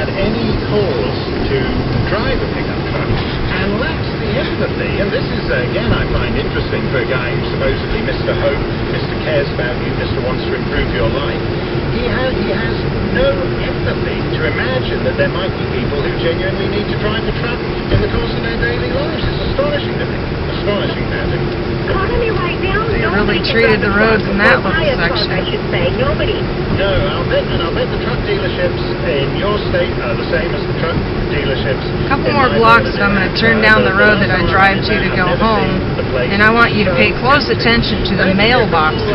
had any cause to drive a pickup truck and lacks the empathy. And this is, again, I find interesting for a guy who's supposedly Mr. Hope, Mr. Cares About You, Mr. Wants to Improve Your Life. He has no empathy to imagine that there might be people who genuinely need to drive a truck in the course of their daily lives. It's astonishing to me. Astonishing, Patrick. Economy right now, They really treated the roads in that little section. I should say. Nobody. No, I'll bet the truck dealerships in your state are the same as the truck dealerships. A couple more blocks and I'm going to turn down the road that I drive to go home. And I want you to pay close attention to the mailboxes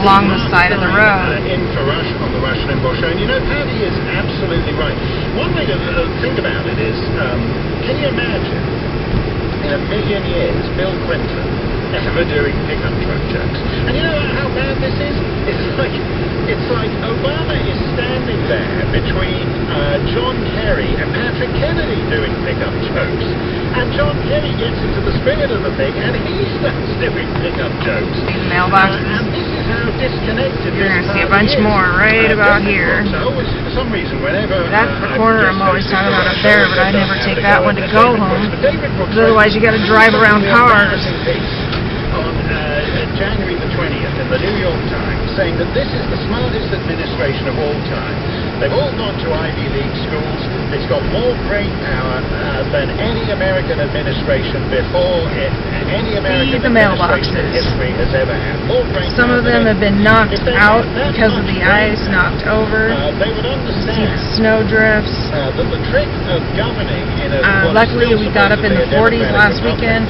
along the side of the road. In for Rush on the Rush Limbaugh show. And you know, Patty is absolutely right. One way to think about it is, can you imagine in a million years Bill Clinton ever doing pickup truck jokes? And you know how bad this is? It's like Obama is standing there between John Kerry and Patrick Kennedy doing pickup jokes. And John Kerry gets into the spirit of the thing and he starts doing pickup jokes. These mailboxes. And this is how disconnected You're going to see a bunch more right about here. For some reason, whenever That's the corner I'm always talking about up there, but I never take that one to go home. Because otherwise you got to drive around cars. On January the 20th in the New York Times, saying that this is the smartest administration of all time. They've all gone to Ivy League schools. It's got more brain power than any American administration before any American administration in history has ever had. More brain Some power of them have been knocked out because of the ice, knocked over. They would understand. See the snow drifts. That the trick of governing in a Luckily we got up in the 40s last weekend,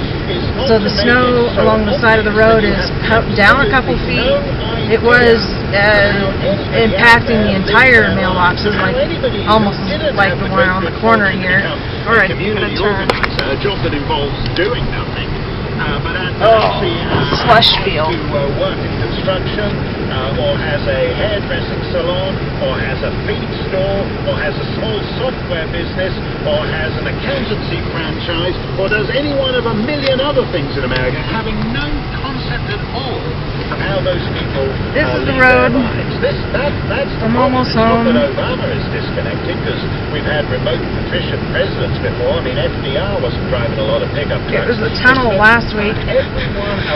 so the snow along the side of the road is down a couple feet. It was impacting the entire mailboxes, like almost like the one on the corner here. All right, I'm gonna turn. A job that involves doing nothing, but slush field. To work in construction, or has a hairdressing salon, or has a feed store, or has a small software business, or has an accountancy franchise, or does any one of a million other things in America, having no concept at all of how those people This is the road. That's I'm almost home. That Obama is disconnected because we've had remote patrician presidents before. I mean, FDR wasn't driving a lot of pickup trucks. It was a tunnel last week.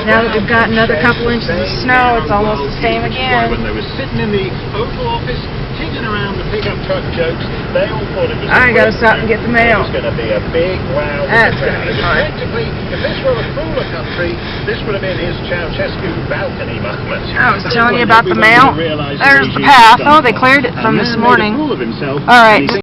Now that we've got another couple inches of snow, it's almost the same again. When they were sitting in the Oval Office, kicking around the pickup truck jokes, they all thought it was. I gotta stop and get the mail. It was going to be a big wow. That's going to be fun. Practically, if this were a cooler country, this would have been his Ceausescu balcony moment. I was telling you about the mail. There's the path. Oh, they cleared it from this morning. All right.